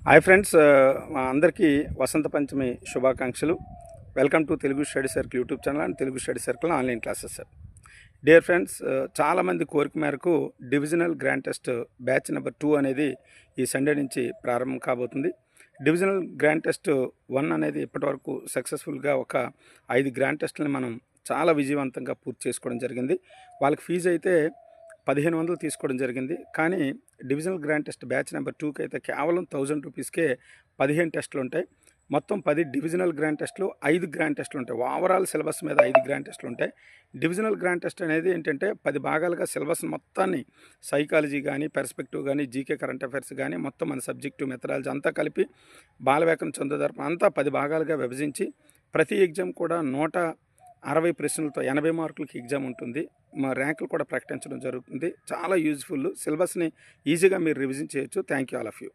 Hi friends, అందరికీ వసంత పంచమి శుభాకాంక్షలు. Welcome to Telugu study circle YouTube channel and Telugu study circle online classes. Dear friends, చాలామంది కోరిక మేరకు divisional grand test batch number 2 అనేది ఈ సండే నుంచి ప్రారంభం కాబోతుంది. డివిజనల్ గ్రాండ్ టెస్ట్ 1 అనేది ఇప్పటివరకు సక్సెస్ఫుల్గా ఒక 5 గ్రాండ్ టెస్ట్ని మనం చాలా విజయవంతంగా పూర్తి చేసుకోవడం జరిగింది. వాళ్ళకి ఫీజు అయితే 1500 తీసుకోవడం జరిగింది. కానీ divisional grand test batch number 2కి అయితే కేవలం 1000 రూపీస్కే 15 టెస్టులు ఉంటాయి. మొత్తం 10 డివిజనల్ గ్రాండ్ టెస్టులు, 5 గ్రాండ్ టెస్టులు ఉంటాయి. ఓవరాల్ సిలబస్ మీద 5 గ్రాండ్ టెస్టులు ఉంటాయి. డివిజనల్ గ్రాండ్ టెస్ట్ అనేది ఏంటంటే 10 భాగాలుగా సిలబస్ మొత్తాన్ని సైకాలజీ కానీ, పెర్స్పెక్టివ్ కానీ, జీకే కరెంట్ అఫైర్స్ కానీ, మొత్తం మన సబ్జెక్టు మెథడాలజీ అంతా కలిపి బాలవ్యాకరణ చందోదర్పణ అంతా 10 భాగాలుగా విభజించి ప్రతి ఎగ్జామ్ కూడా 160 ప్రశ్నలతో 80 మార్కులకి ఎగ్జామ్ ఉంటుంది. మా ర్యాంకులు కూడా ప్రకటించడం జరుగుతుంది. చాలా యూజ్ఫుల్. సిలబస్ని ఈజీగా మీరు రివిజన్ చేయొచ్చు. Thank you all of you.